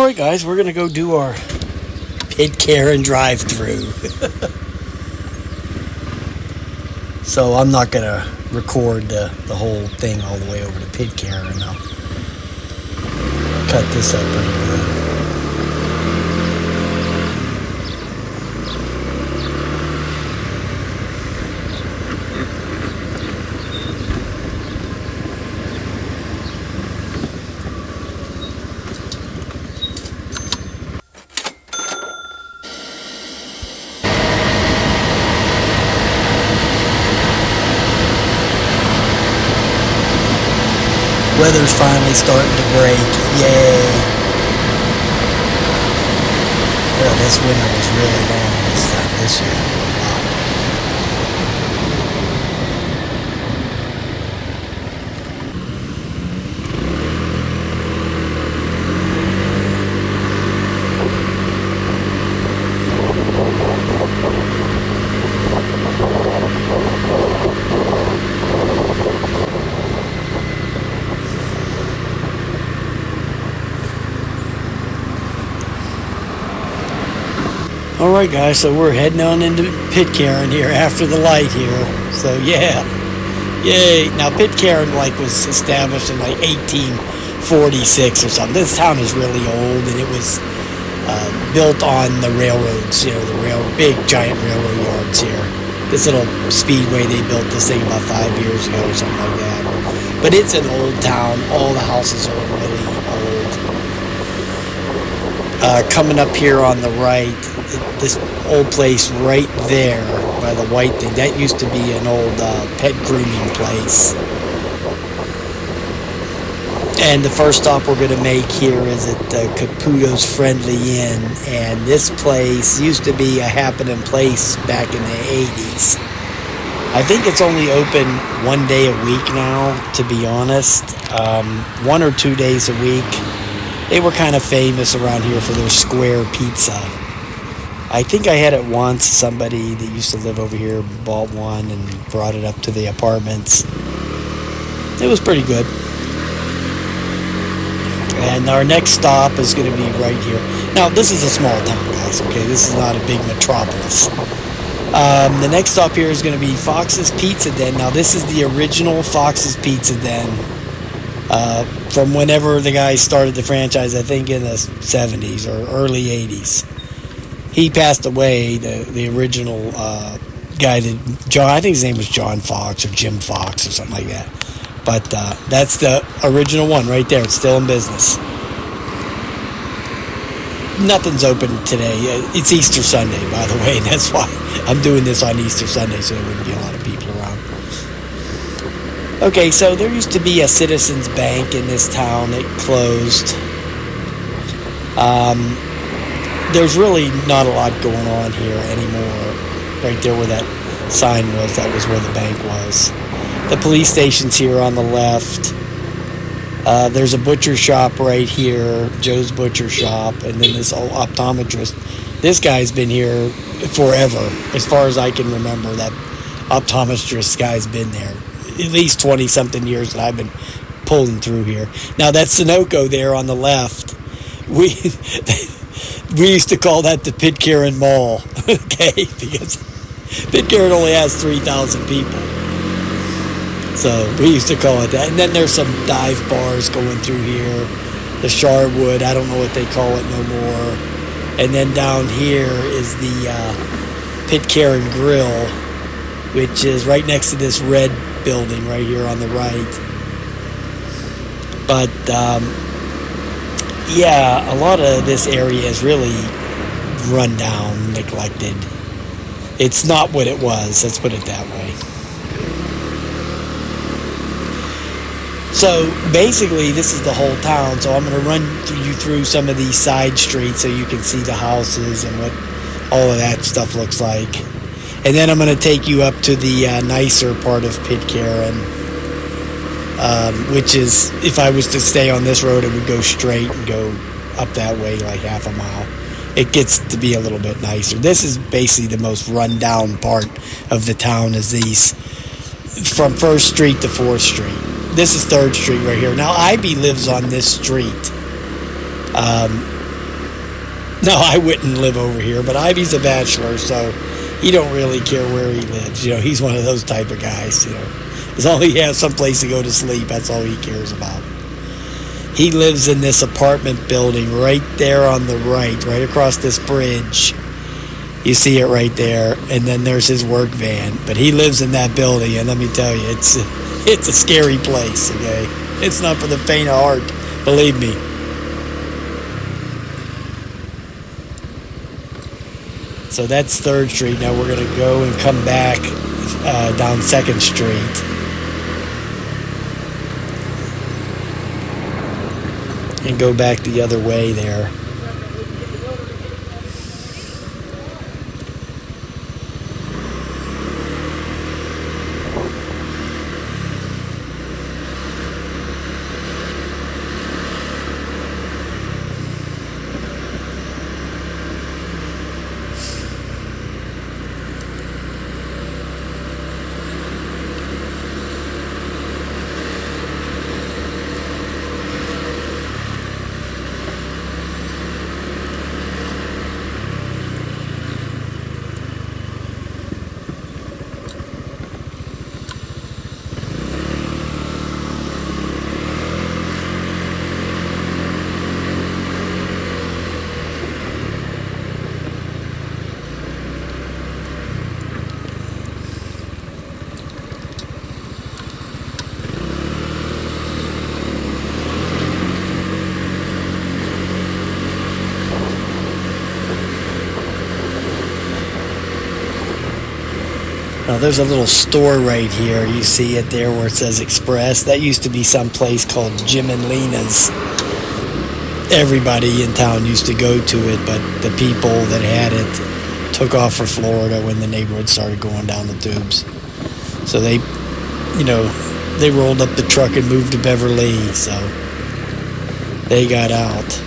Alright guys, we're going to go do our Pitcairn drive-through. So I'm not going to record the whole thing all the way over to Pitcairn. I'll cut this up pretty good. Weather's finally starting to break. Yay. Yeah, this winter was really long this year. Alright guys, so we're heading on into Pitcairn here after the light here. So yeah, yay. Now Pitcairn was established in 1846 or something. This town is really old, and it was built on the railroads, the big giant railroad yards here. This little speedway, they built this thing about 5 years ago or something like that. But it's an old town. All the houses are really old. Coming up here on the right, this old place right there by the white thing, that used to be an old pet grooming place. And the first stop we're going to make here is at Caputo's Friendly Inn. And this place used to be a happening place back in the 80s. I think it's only open one day a week now, to be honest. 1 or 2 days a week. They were kind of famous around here for their square pizza. I think I had it once. Somebody that used to live over here bought one and brought it up to the apartments. It was pretty good. And our next stop is going to be right here. Now, this is a small town, guys, okay? This is not a big metropolis. The next stop here is going to be Fox's Pizza Den. Now, this is the original Fox's Pizza Den. From whenever the guy started the franchise, I think in the 70s or early 80s. He passed away, the original guy, I think his name was John Fox or Jim Fox or something like that. But that's the original one right there. It's still in business. Nothing's open today. It's Easter Sunday, by the way. That's why I'm doing this on Easter Sunday, so there wouldn't be a lot of people around. Okay, so there used to be a Citizens Bank in this town. It closed. There's really not a lot going on here anymore. Right there where that sign was, that was where the bank was. The police station's here on the left. There's a butcher shop right here, Joe's Butcher Shop, and then this old optometrist. This guy's been here forever, as far as I can remember. That optometrist guy's been there at least 20-something years that I've been pulling through here. Now, that Sunoco there on the left, we used to call that the Pitcairn Mall, okay? Because Pitcairn only has 3,000 people. So we used to call it that. And then there's some dive bars going through here. The Sharwood, I don't know what they call it no more. And then down here is the Pitcairn Grill, which is right next to this red building right here on the right. But yeah, a lot of this area is really run down, neglected. It's not what it was, let's put it that way. So basically this is the whole town, so I'm going to run you through some of these side streets so you can see the houses and what all of that stuff looks like. And then I'm going to take you up to the nicer part of Pitcairn, which is, if I was to stay on this road, it would go straight and go up that way like half a mile. It gets to be a little bit nicer. This is basically the most run-down part of the town, is these from 1st Street to 4th Street. This is 3rd Street right here. Now, Ivy lives on this street. No, I wouldn't live over here, but Ivy's a bachelor, so he don't really care where he lives. He's one of those type of guys. As long as he has some place to go to sleep, that's all he cares about. He lives in this apartment building right there on the right across this bridge. You see it right there, and then there's his work van. But he lives in that building, and let me tell you, it's a scary place, okay? It's not for the faint of heart, believe me. So that's 3rd Street. Now we're going to go and come back down 2nd Street. And go back the other way there. Now there's a little store right here. You see it there where it says Express. That used to be some place called Jim and Lena's. Everybody in town used to go to it, but the people that had it took off for Florida when the neighborhood started going down the tubes. So they rolled up the truck and moved to Beverly, so they got out.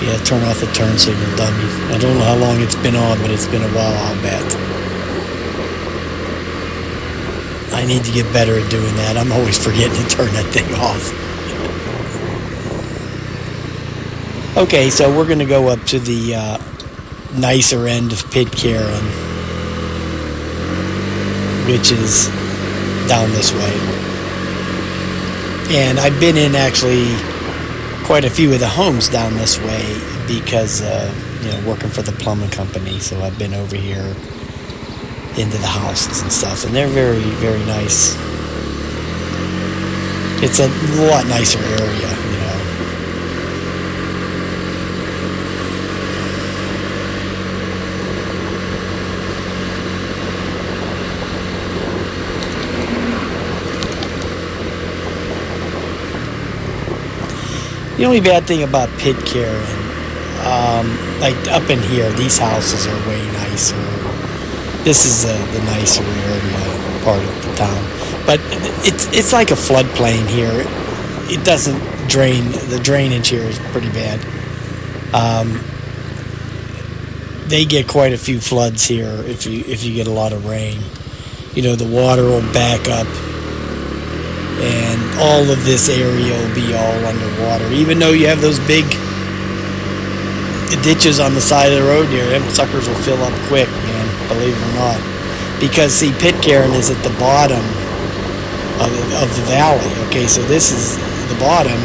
Yeah, turn off the turn signal, dummy. I don't know how long it's been on, but it's been a while, I'll bet. I need to get better at doing that. I'm always forgetting to turn that thing off. Okay, so we're going to go up to the nicer end of Pitcairn, which is down this way. And I've been in actually quite a few of the homes down this way because working for the plumbing company. So I've been over here into the houses and stuff, and they're very, very nice. It's a lot nicer area, you know. The only bad thing about Pitcairn, like up in here, these houses are way nicer. This is the nicer area part of the town, but it's like a floodplain here. It doesn't drain. The drainage here is pretty bad. They get quite a few floods here if you get a lot of rain. You know, the water will back up, and all of this area will be all underwater. Even though you have those big ditches on the side of the road here, them suckers will fill up quick, man, believe it or not. Because, see, Pitcairn is at the bottom of the valley, okay? So this is the bottom,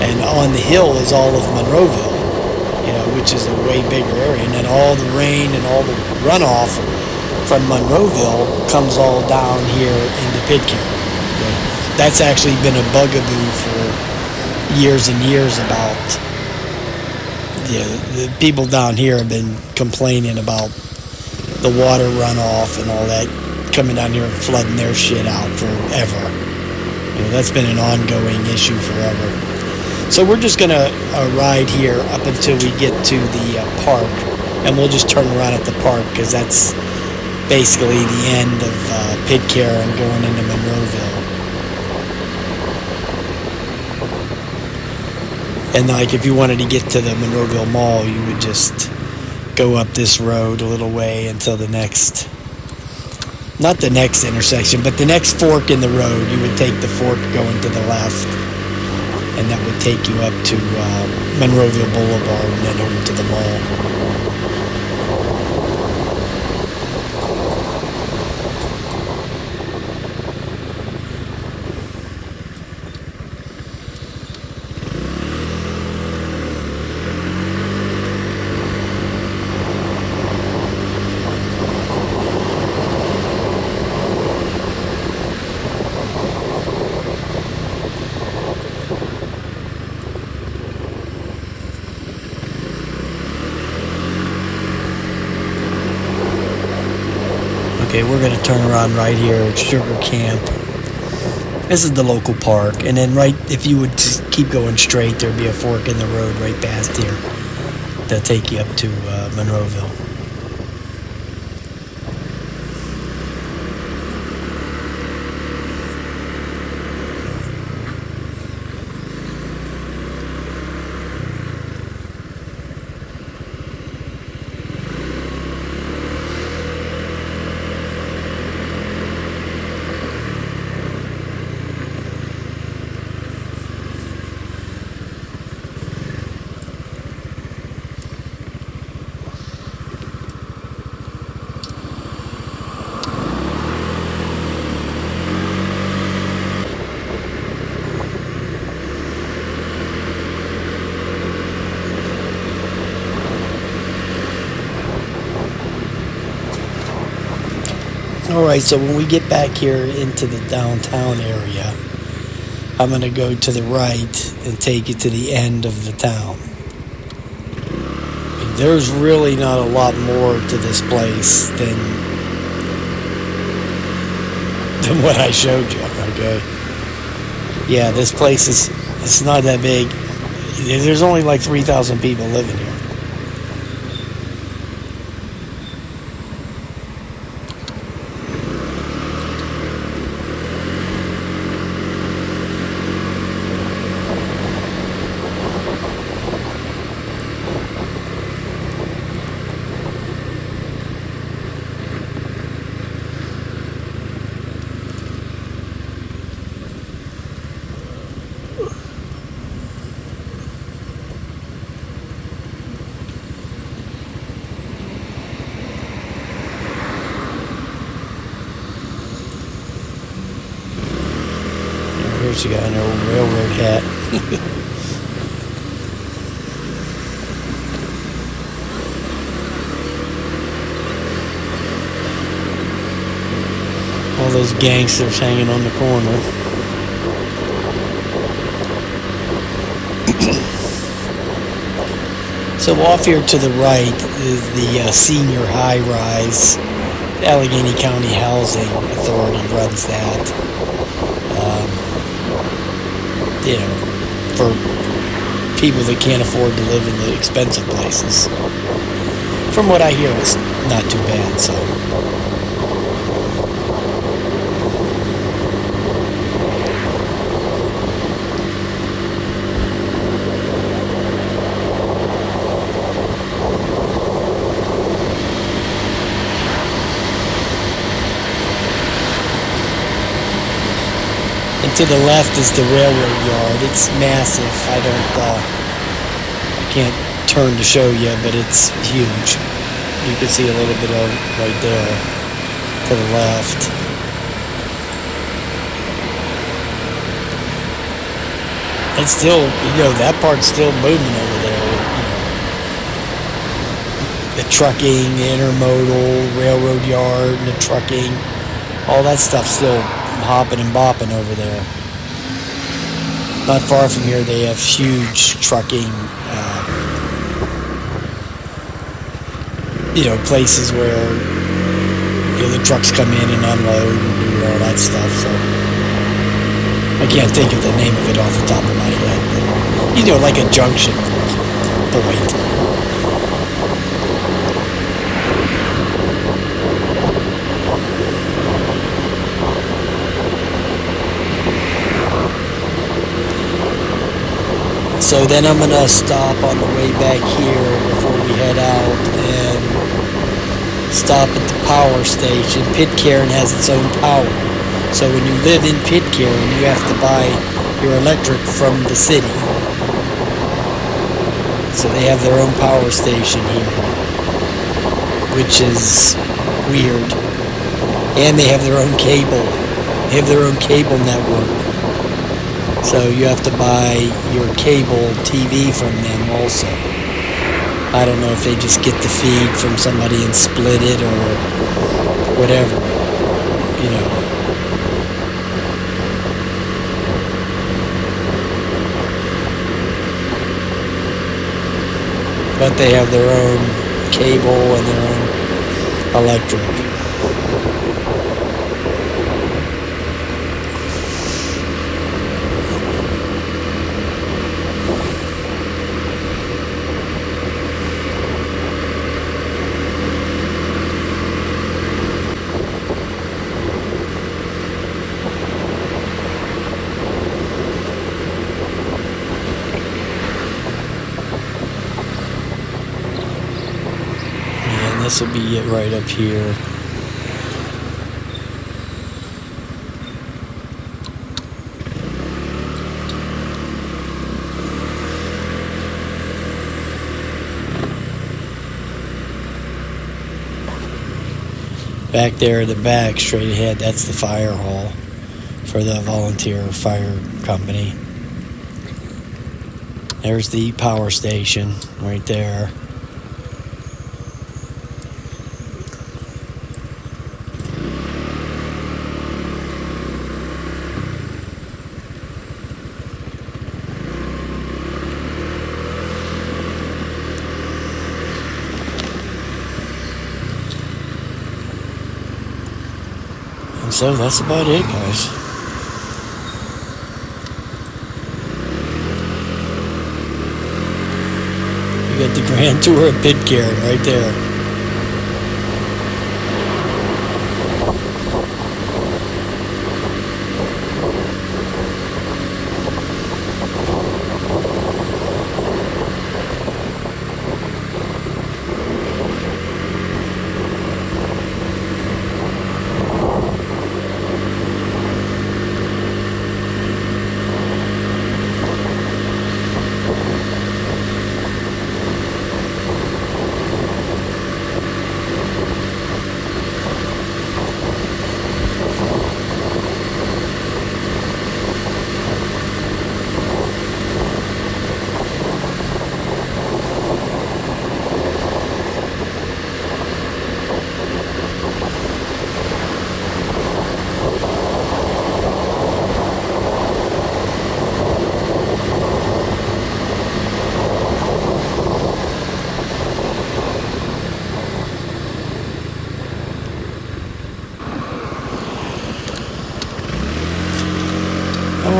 and on the hill is all of Monroeville, you know, which is a way bigger area. And then all the rain and all the runoff from Monroeville comes all down here into Pitcairn. Okay? That's actually been a bugaboo for years and years about, yeah, the people down here have been complaining about the water runoff and all that coming down here and flooding their shit out forever. You know, that's been an ongoing issue forever. So we're just going to ride here up until we get to the park, and we'll just turn around at the park because that's basically the end of Pitcairn going into Monroeville. And like if you wanted to get to the Monroeville Mall, you would just go up this road a little way until the next, not the next intersection, but the next fork in the road. You would take the fork going to the left, and that would take you up to Monroeville Boulevard and then over to the mall. Okay, we're going to turn around right here at Sugar Camp. This is the local park. And then right, if you would just keep going straight, there'd be a fork in the road right past here that'll take you up to Monroeville. Alright, so when we get back here into the downtown area, I'm going to go to the right and take you to the end of the town. There's really not a lot more to this place than what I showed you, okay? Yeah, this place it's not that big. There's only like 3,000 people living here. She got an old railroad hat. All those gangsters hanging on the corner. So off here to the right is the senior high-rise. The Allegheny County Housing Authority runs that. You know, for people that can't afford to live in the expensive places. From what I hear, it's not too bad, so. And to the left is the railroad yard. It's massive. I can't turn to show you, but it's huge. You can see a little bit of it right there to the left. It's still, that part's still moving over there. The trucking, the intermodal, railroad yard, and the trucking, all that stuff's still hopping and bopping over there. Not far from here, they have huge trucking, places where the trucks come in and unload and do all that stuff. So I can't think of the name of it off the top of my head, but like a junction point. So then I'm gonna stop on the way back here before we head out and stop at the power station. Pitcairn has its own power. So when you live in Pitcairn, you have to buy your electric from the city. So they have their own power station here, which is weird. And they have their own cable. They have their own cable network. So you have to buy your cable TV from them also. I don't know if they just get the feed from somebody and split it or whatever, But they have their own cable and their own electric. This will be it right up here. Back there at the back, straight ahead, that's the fire hall for the volunteer fire company. There's the power station right there. So that's about it, guys. You got the grand tour of Pitcairn right there.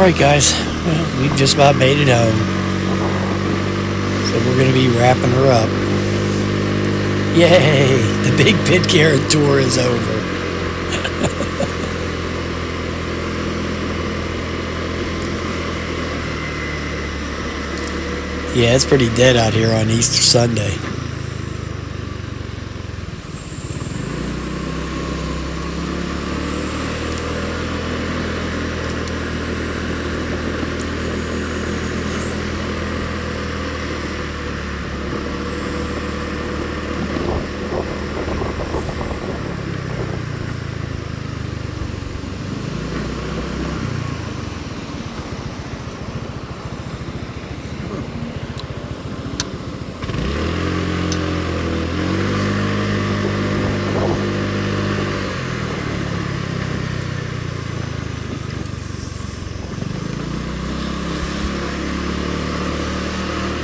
Alright guys, well, we've just about made it home. So we're going to be wrapping her up. Yay! The big Pitcairn tour is over. Yeah, it's pretty dead out here on Easter Sunday.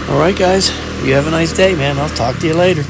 Alright guys, you have a nice day, man. I'll talk to you later.